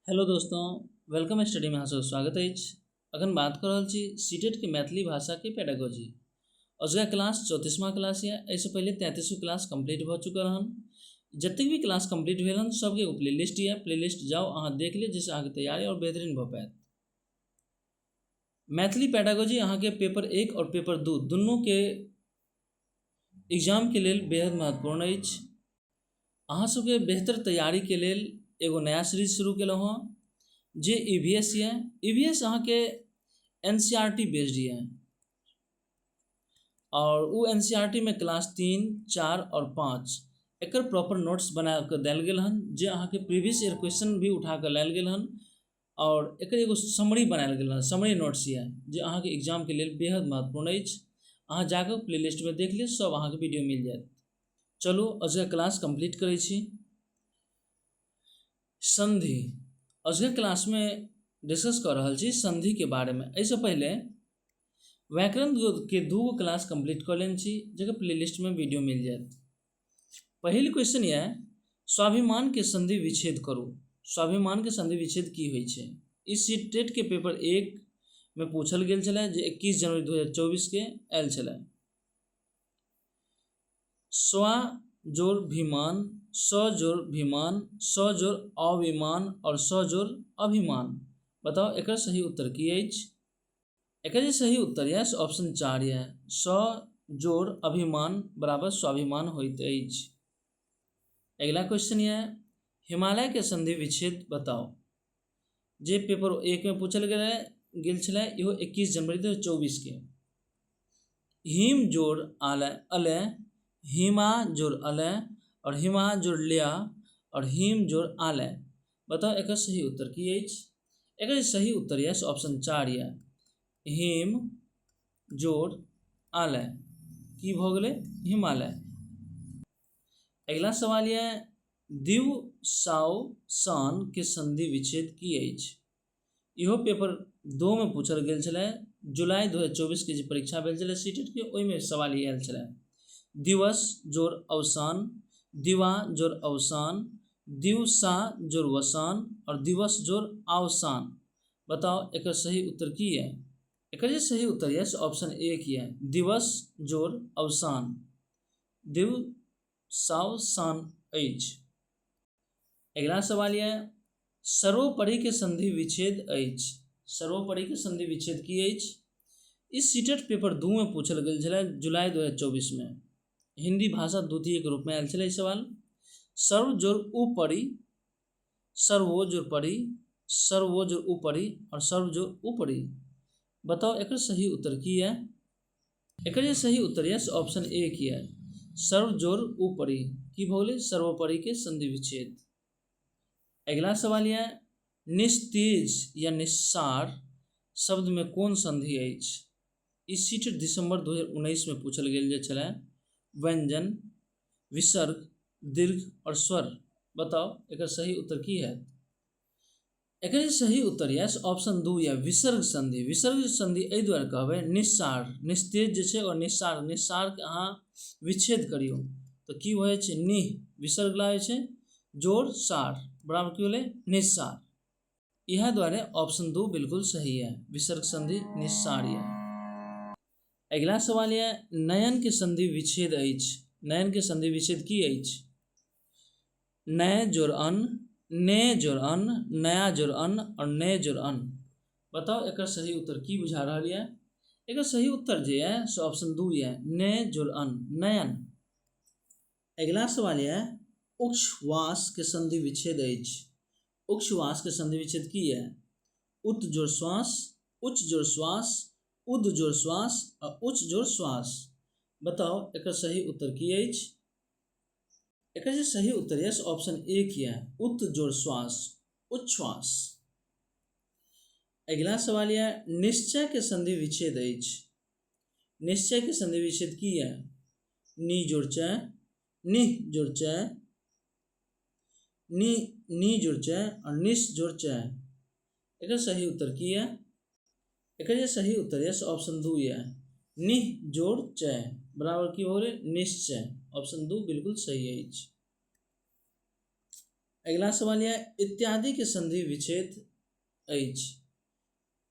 Hello दोस्तों, welcome study में अहाँसभ स्वागत अछि। अखन बात कर रहल छी सीटेट के मैथिली भाषा के पेडागोजी। अजुका क्लास 34वां क्लास है। एहिसँ पहले 33वां क्लास कंप्लीट भऽ चुकल हन। जतेक भी क्लास कंप्लीट भेल हन सबके एगो प्लेलिस्ट है, प्लेलिस्ट जाओ अहाँ देख लिअ, जिससे अहाँके तैयारी और बेहतरीन भऽ पाएत। मैथिली पेडागोजी अहाँके पेपर 1 और पेपर 2 दुनू के एग्जाम के लेल बेहद महत्वपूर्ण अछि। अहाँ सबके बेहतर तैयारी के लेल एगो नया सीरीज शुरू केलहुँ हँ जे EVS है। EVS अहाँके NCERT बेस्ड है और वो NCERT में क्लास 3, 4 और 5 एकर प्रॉपर नोट्स बना के देल गेल हन, जे अहाँके प्रीवियस ईयर क्वेश्चन भी उठा के लायल गेल हन और एकर एगो समरी बनायल गेल हन। समरी नोट्स है जे अहाँके एग्जाम के लेल बेहद महत्वपूर्ण अछि। अहाँ जाके प्लेलिस्ट में देख लिअ, सब अहाँके वीडियो मिल जाएत। चलू अजुका क्लास कंप्लीट करै छी। संधि अजुका क्लास में डिस्कस कर रहल छी संधि के बारे में। ऐसे पहले व्याकरण के दूगो क्लास कंप्लीट कर लेने छी, जगह प्लेलिस्ट में वीडियो मिल जाएत। पहिल क्वेश्चन यह स्वाभिमान के संधि विच्छेद करू। स्वाभिमान के संधि विच्छेद की होइ छै? इस टेट के पेपर 1 में पूछल गेल छलै, जे 21 जनवरी 2024 के आयल छलै। स्वा जोड़ भिमान, स जोड़ भिमान, स जोड़ अभिमान और स जोड़ अभिमान। बताओ एकर सही उत्तर की अछि? एकर जे सही उत्तर है ऑप्शन 4 है, स जोड़ अभिमान बराबर स्वाभिमान होइत अछि। अगला क्वेश्चन है हिमालय के संधि विच्छेद बताओ। जे पेपर 1 में पूछल गेल छलै, इहो 21 जनवरी 2024 के। हिम जोड़ अलय, हिमा जोड़ अलय और हिमा जोड़ ल्या और हिम जोड़ आलय। बताओ एकर सही उत्तर की अछि? एकर सही उत्तर है ऑप्शन 4 है, हिम जोड़ आलय। की भऽ गेलै? हिमालय। अगला सवाल है दिव साव सान के संधि विच्छेद की अछि? इहो पेपर 2 में पूछल गेल छलै। जुलाई 2024 के जे परीक्षा भेल छलै सीटेट के, ओहिमे सवाल ई आयल छलै। दिवस जोड़ अवसान, दिवा जोड़ अवसान, दिवसा जोड़ वसान और दिवस जोड़ अवसान। बताओ एकर सही उत्तर की है? एकर सही उत्तर है ऑप्शन 1 है, दिवस जोड़ अवसान। दिवसावसान अछि। अगला सवाल है सर्वोपरि के संधि विच्छेद अछि। सर्वोपरि के संधि विच्छेद की अछि? इस सीटेट पेपर 2 में पूछल गेल छलै जुलाई 2024 में। हिंदी भाषा द्वितीय के रूप में आयल छलै सवाल। सर्व जोड़ उपरि, सर्वो जोड़ परि, सर्वो जोड़ उपरि और सर्व जोड़ उपरि। बताओ एकर सही उत्तर की है? एकर सही उत्तर है ऑप्शन 1 है, सर्व जोड़ उपरि। की भऽ गेलै? सर्वोपरि के संधि विच्छेद। अगला सवाल है निस्तेज या निस्सार शब्द में कौन संधि अछि? इस सीटेट दिसंबर 2019 में पूछल गेल छलै। व्यंजन, विसर्ग, दीर्घ और स्वर। बताओ एकर सही उत्तर की है? एकर सही उत्तर है ऑप्शन 2 या विसर्ग संधि। विसर्ग संधि एहि दुआरे कहबै, निस्सार निस्तेज जे छै और निस्सार, निस्सार के अहाँ विच्छेद करियौ तो की होइ छै? निह विसर्ग लागै छै, जोड़ सार बराबर की होलै? निस्सार। यह द्वारे ऑप्शन 2 बिल्कुल सही है, विसर्ग संधि निस्सार है। अगला सवाल है नयन के संधि विच्छेद अछि। नयन के संधि विच्छेद की अछि? नय जोड़ अन, ने जोड़ अन, नया जोड़ अन और नए जोड़ अन। बताओ एकर सही उत्तर की बुझा रहा है? एकर सही उत्तर जे है सो ऑप्शन 2 है, ने जोड़ अन, नयन। अगला सवाल है उच्छ्वास के संधि विच्छेद अछि। उच्छ्वास के संधि विच्छेद की है? उत जोड़ श्वास, उच्च जोड़ श्वास, उद जोड़ श्वास और उच्च जोड़ श्वास। बताओ एकर सही उत्तर की अछि? एकर जे सही उत्तर है ऑप्शन 1 है, उत जोड़ श्वास, उच्छ्वास। अगला सवाल है निश्चय के संधि विच्छेद अछि। निश्चय के संधि विच्छेद की है? नि जोड़ चय, निह जोड़ चय, नी जोड़ चय और निस जोड़ चय। एकर सही उत्तर की है? एकर जे सही उत्तर है ऑप्शन 2 है, निह जोड़ चय बराबर की हो रहे? निश्चय। ऑप्शन 2 बिल्कुल सही है। अगला सवाल यह इत्यादि के संधि विच्छेद अछि।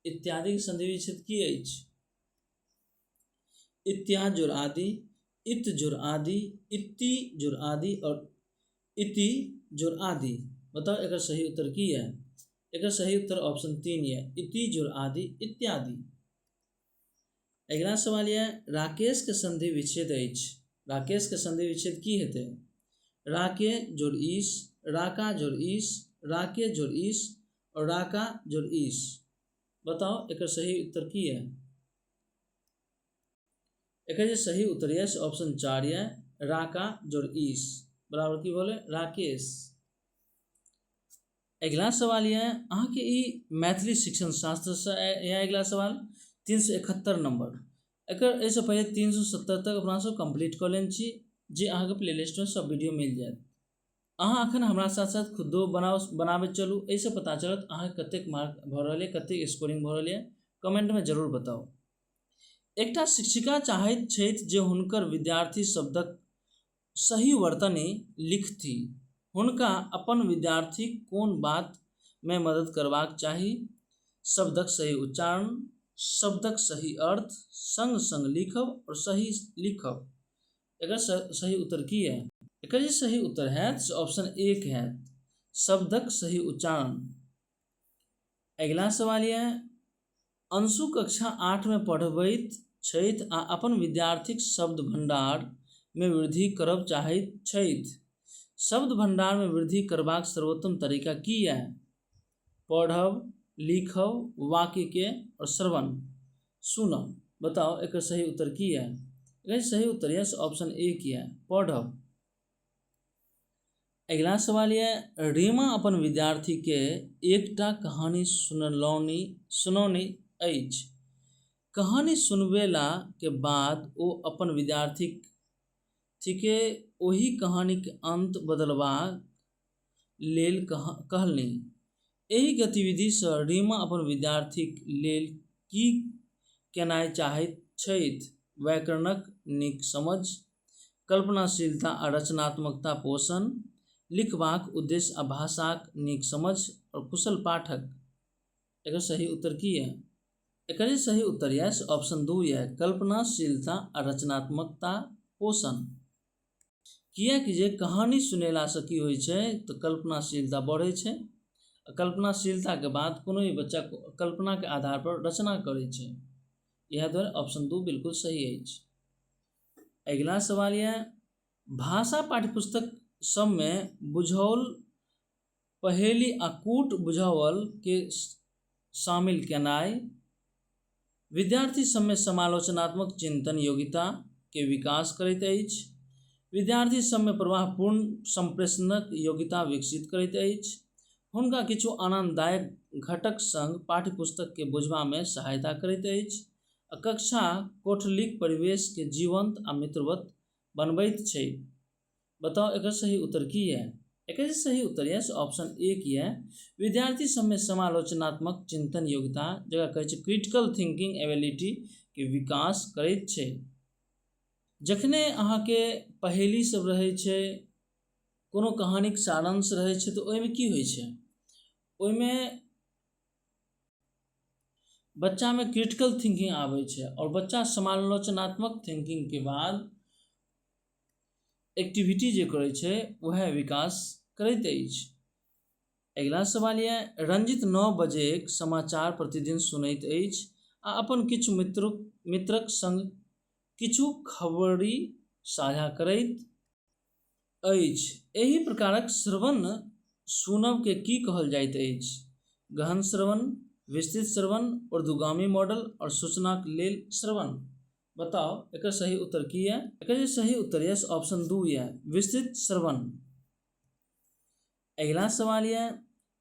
इत्यादि के संधि विच्छेद की अछि? इत्या जुड़ आदि, इत जुड़ आदि, इति जुड़ आदि और इति जुड़ आदि। बताओ एक सही उत्तर की है? एक सही उत्तर ऑप्शन 3 है, इति जुड़ आदि इत्यादि। अगला सवाल यह राकेश के संधि विच्छेद अछि। राकेश के संधि विच्छेद की हेतै? राके जोड़ ईस, राका जोड़ ईस, राके जोड़ ईस और राका जोड़ ईस। बताओ एक सही उत्तर की है? एक सही उत्तर है ऑप्शन 4 है, राका जोड़ ईस बराबर की बोले राकेश। अगला सवाल यह अहाँ के ई मैथिली शिक्षण शास्त्र से यह अगला सवाल 371 नंबर। एकर ऐसे पहले 370 तक अपना सब कंप्लीट कर लेन छी, जे अहाँ के प्लेलिस्ट में सब वीडियो मिल जाए। अहाँ अखन हमरा साथ साथ खुदो बनाबे चलू, ऐसे पता चलत अहाँ कतेक मार्क भ रहल है, कतेक स्कोरिंग भ रहल है, कमेंट में जरूर बताओ। एकटा शिक्षिका चाहैत छथि जे हुनकर विद्यार्थी शब्दक सही वर्तनी लिखती। हुनका अपन विद्यार्थी कोन बात में मदद करबाक चाही? शब्दक सही उच्चारण, शब्दक सही अर्थ, संग संग लिखब और सही लिखब। एकर सही उत्तर की है? एकर सही उत्तर है ऑप्शन 1 है, शब्दक सही उच्चारण। अगला सवाल यह अंशु कक्षा 8 में पढ़बैत छथि आ अपन विद्यार्थीक शब्द भंडार में वृद्धि करब चाहैत छथि। शब्द भंडार में वृद्धि करबाक सर्वोत्तम तरीका की है? पढ़ब, लिखब, वाक्य के और श्रवण सुनब। बताओ एक सही उत्तर की है? एक सही उत्तर है ऑप्शन 1 है, पढ़ब। अगला सवाल यह रीमा अपन विद्यार्थी के एकटा कहानी सुनौनी अछि। कहानी सुनबेला के बाद ओ अपन विद्यार्थी के ओही कहानी के अंत बदलबा लेल कहलनि। एही गतिविधि से रीमा अपन विद्यार्थी लेल की केनाइ चाहैत छथि? व्याकरणक नीक समझ, कल्पनाशीलता आ रचनात्मकता पोषण, लिखबाक उद्देश्य आ भाषाक नीक समझ और कुशल पाठक। एकर सही उत्तर की है? एकर सही उत्तर है ऑप्शन 2 है, कल्पनाशीलता आ रचनात्मकता पोषण। किया कि जे कहानी सुनेला से की होइ छै तो कल्पनाशीलता बढ़े छै। कल्पनाशीलता के बाद कोनो भी बच्चा कल्पना के आधार पर रचना करे छै। यह द्वारा ऑप्शन 2 बिल्कुल सही है। अगला सवाल यह भाषा पाठ्यपुस्तक सब में बुझाओल पहेली आ कूट बुझाओल के शामिल केनाइ विद्यार्थी सब में समालोचनात्मक चिंतन योग्यता के विकास करैत अछि। विद्यार्थी सब में प्रवाहपूर्ण संप्रेषणक योग्यता विकसित करैत अछि। हुनका किछु आनंददायक घटक संग पाठ्यपुस्तक के बुझबा में सहायता करैत अछि। कक्षा कोठलीक परिवेश के जीवंत आ मित्रवत बनबैत छै। बताओ एक सही उत्तर की है? एक सही उत्तर है ऑप्शन 1 है, विद्यार्थी सब में समालोचनात्मक चिंतन योग्यता जकरा कहै छै क्रिटिकल थिंकिंग एबिलिटी के विकास करैत छै। जखने अहाँ के पहेली सब रहे छै, कोनो कहानी के सारांश रहे छै, तो ओहि में की होइ छै? ओहि में बच्चा में क्रिटिकल थिंकिंग आबै छै और बच्चा समालोचनात्मक थिंकिंग के बाद एक्टिविटी जे करै छै वह विकास करैत अछि। अगला सवाल यह रंजित 9 बजे समाचार प्रतिदिन सुनैत अछि आ अपन किछु मित्रक संग किछु खबरि साझा करैत अछि। एही प्रकारक श्रवण सुनब के की कहल जाइत अछि? गहन श्रवण, विस्तृत श्रवण, ऊर्ध्वगामी मॉडल और सूचनाक लेल श्रवण। बताओ एक सही उत्तर की है? एक सही उत्तर है ऑप्शन 2 है, विस्तृत श्रवण। अगला सवाल यह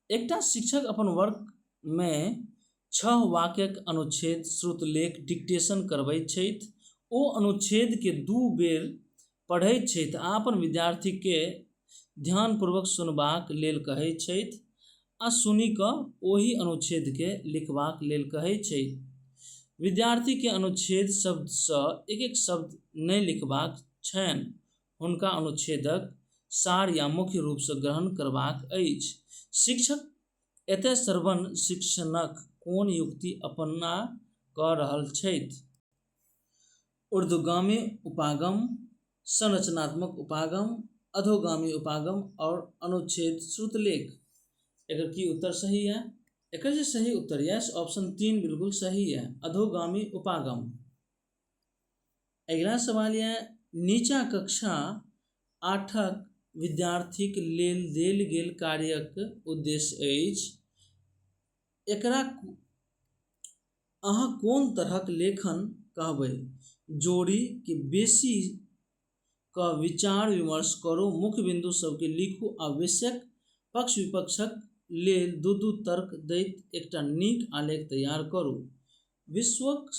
एकटा शिक्षक अपन वर्ग में 6 वाक्यक अनुच्छेद श्रुतलेख डिक्टेशन करबैत छथि। ओ अनुच्छेद के 2 बेर पढ़ैत छथि आ अपन विद्यार्थी के ध्यानपूर्वक सुनबाक लेल कहैत छथि आ सुनि कऽ ओही अनुच्छेद के लिखबाक लेल कहैत छथि। विद्यार्थी के अनुच्छेद शब्द से एक एक शब्द नहीं लिखबाक छनि। हुनका अनुच्छेदक सार या मुख्य रूप से ग्रहण करबाक अछि। शिक्षक एतय श्रवण शिक्षणक कोन युक्ति अपना कऽ रहल छथि? ऊर्ध्वगामी उपागम, संरचनात्मक उपागम, अधोगामी उपागम और अनुच्छेद श्रुतलेख। एकर की उत्तर सही है? एकर जे सही उत्तर है ऑप्शन 3 बिल्कुल सही है, अधोगामी उपागम। अगला सवाल है, नीचा कक्षा 8क विद्यार्थीक लेल देल गेल कार्यक उद्देश्य अछि। एकरा अहाँ कोन तरहक लेखन कहबै? जोड़ी के बेसी का विचार विमर्श करू, मुख्य बिंदु सबके लिखू, आवश्यक पक्ष विपक्षक लेल दू तर्क दैत एकटा नीक आलेख तैयार करू। विश्वक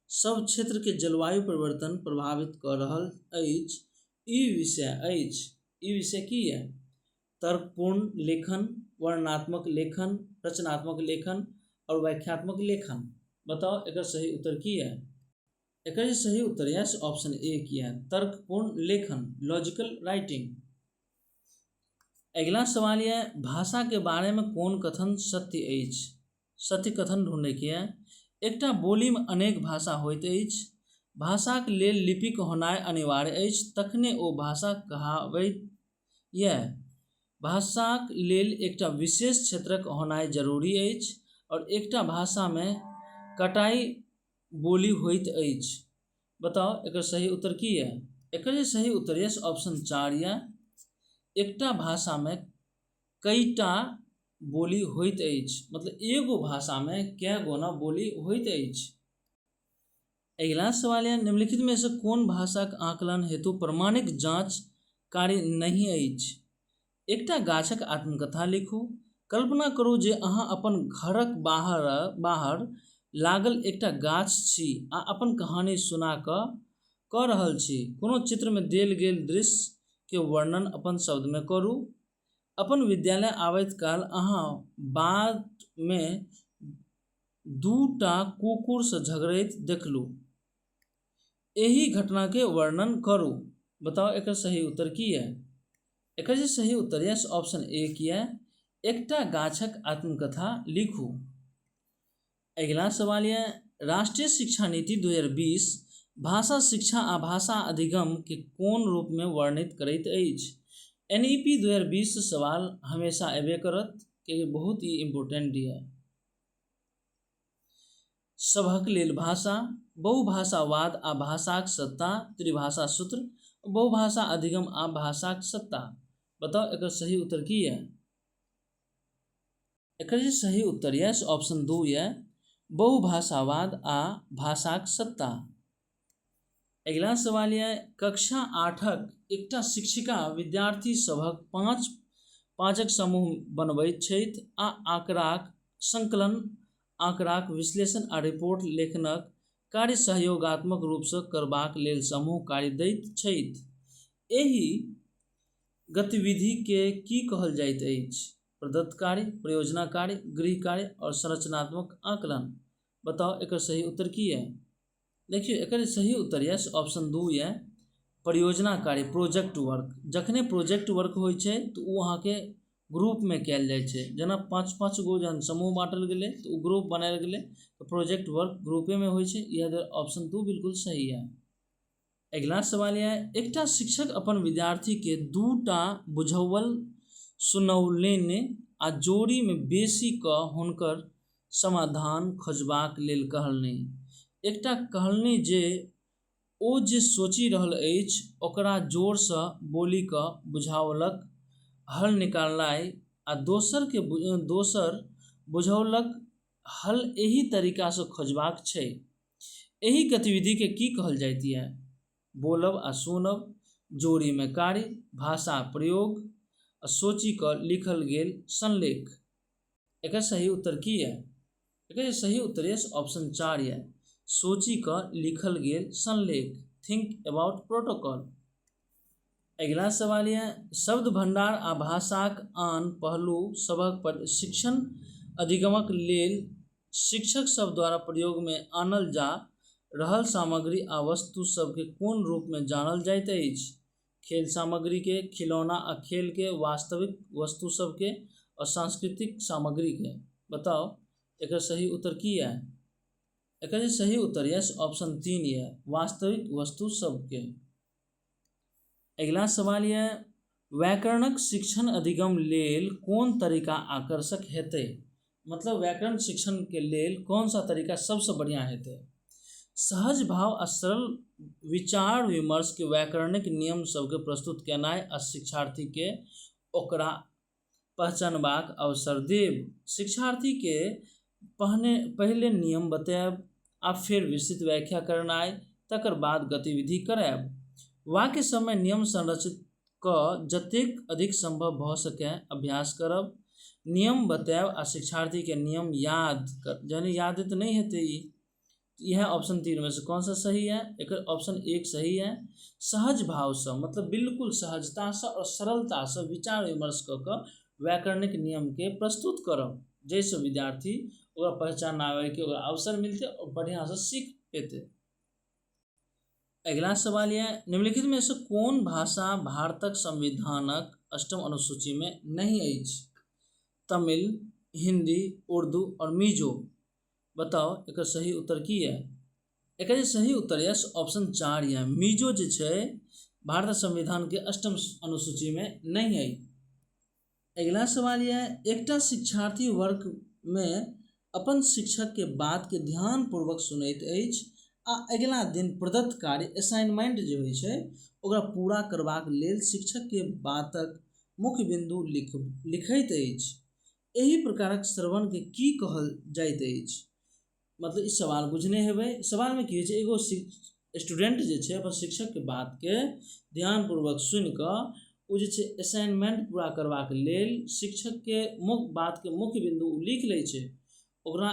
सब क्षेत्र के जलवायु परिवर्तन प्रभावित कऽ रहल अछि, ई विषय अछि। ई विषय की है? तर्कपूर्ण लेखन, वर्णनात्मक लेखन, रचनात्मक लेखन और व्याख्यात्मक लेखन। बताओ एकर सही उत्तर की है? एकर जे सही उत्तर है ऑप्शन ए की है, तर्कपूर्ण लेखन, लॉजिकल राइटिंग। अगला सवाल है, भाषा के बारे में कोन कथन सत्य अछि? सत्य कथन ढूंढे के है। एकटा बोली में अनेक भाषा होइत अछि, भाषाक लेल लिपिक होनाइ अनिवार्य अछि, तखने ओ भाषा कहाबैत यऽ। भाषाक लेल एकटा विशेष क्षेत्रक होनाइ जरूरी अछि और एकटा भाषा में कटाई बोली होइत अछि। बताओ एकर सही उत्तर की है? एकर जे सही उत्तर है ऑप्शन 4 या एकटा भाषा में कईटा बोली होइत अछि, मतलब एगो भाषा में कै गो ना बोली होइत अछि। अगला सवाल है, निम्नलिखित में से कोन भाषाक आकलन हेतु प्रमाणिक जांच कार्य नहीं अछि? एकटा गाछक आत्मकथा लिखू। कल्पना करू जे अहाँ अपन घरक बाहर लागल एकटा गाछ छी आ अपन कहानी सुना कऽ रहल छी। कोनो चित्र में देल गेल दृश्य के वर्णन अपन शब्द में करू। अपन विद्यालय आबैत काल अहाँ बाट में दूटा कुकुर से झगड़ैत देखलू। एही घटना के वर्णन करू। बताओ एकर सही उत्तर की है? एकर जे सही उत्तर है ऑप्शन ए की है, एकटा गाछक आत्मकथा लिखू। अगला सवाल है, राष्ट्रीय शिक्षा नीति 2020 भाषा शिक्षा आ भाषा अधिगम के कोन रूप में वर्णित करैत अछि? NEP 2020 से सवाल हमेशा एबे करत कि बहुत ही इम्पोर्टेंट है। सभक लेल भाषा, बहुभाषावाद आ भाषाक सत्ता, त्रिभाषा सूत्र, बहुभाषा अधिगम आ भाषाक सत्ता। बताओ एकर सही उत्तर की है? एकर जे सही उत्तर है ऑप्शन 2 है, बहुभाषावाद आ भाषाक सत्ता। अगला सवाल है, कक्षा 8क एकटा शिक्षिका विद्यार्थी सभक पाँचक समूह बनबैत छथि आ आंकड़ाक संकलन, आंकड़ाक विश्लेषण आ रिपोर्ट लेखनक कार्य सहयोगात्मक रूप से करबाक लेल समूह कार्य दैत छथि। एहि गतिविधि के की कहल जाइत अछि? प्रदत्त कार्य, परियोजना कार्य, गृह कार्य और संरचनात्मक आकलन। बताओ एकर सही उत्तर की है? देखिए एकर सही उत्तर है ऑप्शन 2 है, परियोजना कार्य, प्रोजेक्ट वर्क। जखने प्रोजेक्ट वर्क होइ छै तो वो अहाँ के ग्रुप में कैल जाए छै। जना 5-5 गो जन समूह बांटल गेलै तो ग्रुप बनायल गेलै तो प्रोजेक्ट वर्क ग्रुपे में होइ छै। यह ऑप्शन 2 बिल्कुल सही है। अगला सवाल है, एकटा शिक्षक अपन विद्यार्थी के दूटा बुझाओल सुनौलनि आ जोड़ी में बेसी कऽ हुनकर समाधान खोजबाक लेल कहलनि। एकटा कहलनि जे ओ जे सोचि रहल अछि ओकरा जोर सँ बोलि कऽ बुझाओलक हल निकालनाइ आ दोसर बुझाओलक हल एही तरीका से खोजबाक छै। एही गतिविधि के की कहल जाइत है? बोलब आ सुनब, जोड़ी में कार्य, भाषा प्रयोग आ सोचि कऽ लिखल गेल संलेख। एकर सही उत्तर की है? एकर सही उत्तर है ऑप्शन 4 है, सोचि कऽ लिखल गेल संलेख, थिंक अबाउट प्रोटोकॉल। अगला सवाल है, शब्द भंडार आ भाषाक आन पहलू सभक प्रशिक्षण अधिगमक लेल शिक्षक सब द्वारा प्रयोग में आनल जा रहल सामग्री आ वस्तु सब के कोन रूप में जानल जाइत अछि? खेल सामग्री के, खिलौना आ खेल के, वास्तविक वस्तु सब के और सांस्कृतिक सामग्री के। बताओ एक सही उत्तर की है? एक सही उत्तर यस ऑप्शन 3 है, वास्तविक वस्तु सब के। अगला सवाल है, व्याकरणक शिक्षण अधिगम लेल कोन तरीका आकर्षक हेतै? मतलब व्याकरण शिक्षण के लेल कौन सा तरीका सबसे बढ़िया हेतै? सहज भाव आ सरल विचार विमर्श के व्याकरणिक नियम सबके प्रस्तुत केनाइ आ शिक्षार्थी के ओकरा पहचानबाक अवसर देब। शिक्षार्थी के पहले नियम बताएब आ फिर विस्तृत व्याख्या करनाइ, तकर बाद गतिविधि कराएब। वाक्य समय नियम संरचित क जतेक अधिक संभव भ सके अभ्यास करब। नियम बताएब आ शिक्षार्थी के नियम याद कर, यानी याद तो नहीं हेतै। यह ऑप्शन 3 में से कौन सा सही है? एक ऑप्शन 1 सही है। सहज भाव से मतलब बिल्कुल सहजता से और सरलता से विचार विमर्श क व्याकरणिक नियम के प्रस्तुत करब, जैसे विद्यार्थी ओकरा पहचान आवे के ओकरा अवसर मिलते और बढ़िया से सीख पेते। अगला सवाल है, निम्नलिखित में से कौन भाषा भारतक संविधानक 8म अनुसूची में नहीं अछि? तमिल, हिंदी, उर्दू और मिजो। बताओ एक सही उत्तर की है? एक सही उत्तर यस ऑप्शन 4 है, मिजो जे छै भारत संविधान के 8म अनुसूची में नहीं है। अगला सवाल है, एकटा शिक्षार्थी वर्ग में अपन शिक्षक के बात के ध्यान पूर्वक सुनैत अछि आ अगला दिन प्रदत्त कार्य असाइनमेंट जे होइ छै ओकरा पूरा करबाक लेल शिक्षक के बातक मुख्य बिंदु लिखैत अछि। एही प्रकारक श्रवण के की कहल जाइत अछि? मतलब इस सवाल बुझने हेबै। सवाल में की होइ छै, एगो स्टूडेंट जे छै अपन शिक्षक के बात के ध्यान पूर्वक सुनि क ओ जे छै असाइनमेंट पूरा करबाक लेल शिक्षक के बात के मुख्य बिंदु लिख लै छै। ओकरा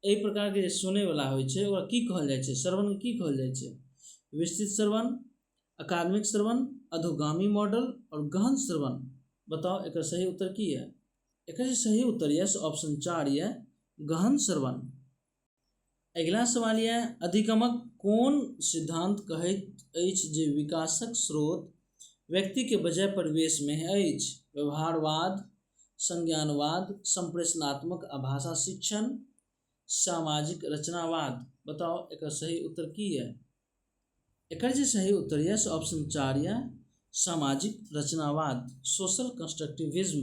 एहि प्रकार के सुनै वाला होइ छै ओकरा की कहल जाइ छै? श्रवण के की कहल जाइ छै? विस्तृत श्रवण, अकादमिक श्रवण, अधोगामी मॉडल और गहन श्रवण। बताओ एक सही उत्तर की है? एक सही उत्तर यस ऑप्शन 4 है, गहन श्रवण। अगला सवाल है, अधिगमक कोन सिद्धांत कहैत अछि जे विकासक स्रोत व्यक्ति के बजाय परिवेश में अछि? व्यवहारवाद, संज्ञानवाद, संप्रेषणात्मक आ भाषा शिक्षण, सामाजिक रचनावाद। बताओ एक सही उत्तर की है? एक सही उत्तर यस ऑप्शन 4 है, सामाजिक रचनावाद, सोशल कंस्ट्रक्टिविज्म।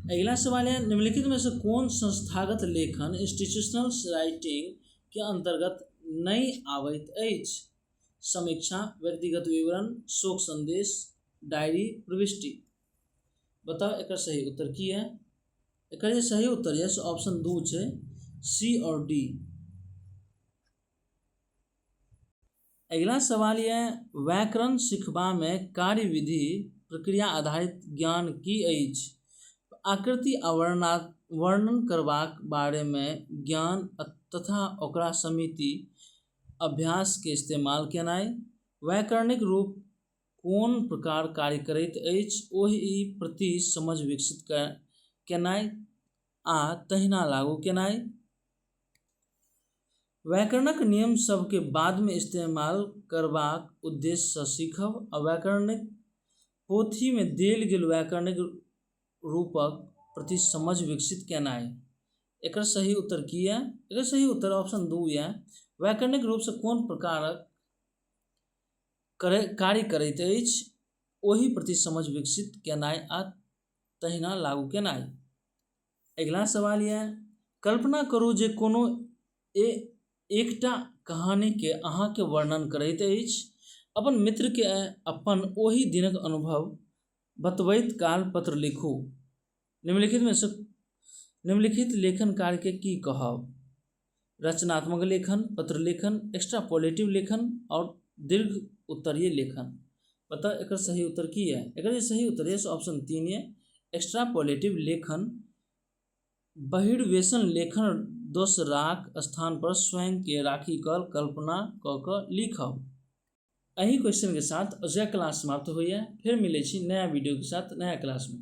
अगला सवाल है, निम्नलिखित में से कौन संस्थागत लेखन इंस्टीट्यूशनल राइटिंग के अंतर्गत नहीं आवैत अछि? समीक्षा, व्यक्तिगत विवरण, शोक संदेश, डायरी, प्रविष्टि। बताओ एक सही उत्तर की है? एक सही उत्तर यस ऑप्शन 2 छै, सी और डी। अगला सवाल है, व्याकरण सिखबा में कार्यविधि प्रक्रिया आधारित ज्ञान की अछि? आकृति आ वर्णन करबाक बारे में ज्ञान तथा ओकरा समिति अभ्यास के इस्तेमाल केनाइ, व्याकरणिक रूप कोन प्रकार कार्य करैत अछि ओहि प्रति समझ विकसित केनाइ आ तहिना लागू केनाइ, व्याकरणक नियम सब के बाद में इस्तेमाल करबाक उद्देश्य से सीखब आ व्याकरणिक पोथी में देल गेल व्याकरणिक रूपक प्रति समझ विकसित केनाइ। एक सही उत्तर की है? एक सही उत्तर ऑप्शन 2 है, व्याकरणिक रूप से कोन प्रकारक कार्य करैत अछि ओहि प्रति समझ विकसित केनाइ आ तहिना लागू केनाइ। अगला सवाल है, कल्पना करू जे कोनो एकटा कहानी के अहाँ के वर्णन करैत अछि। अपन मित्र के अपन ओहि दिनक अनुभव बतबैत काल पत्र लिखू। निम्नलिखित में से निम्नलिखित लेखन कार्य के की कहब? रचनात्मक लेखन, पत्र लेखन, एक्स्ट्रापोलेटिव लेखन और दीर्घ उत्तरीय लेखन। बताओ एक सही उत्तर की है? एक सही उत्तर है ऑप्शन 3 है, एक्स्ट्रापोलेटिव लेखन बहिर्वेशन लेखन दोसराक स्थान पर स्वयं के राखी कर कल्पना क लिखब। एही क्वेश्चन के साथ अजय क्लास समाप्त होइए। फिर मिले छी नया वीडियो के साथ नया क्लास में।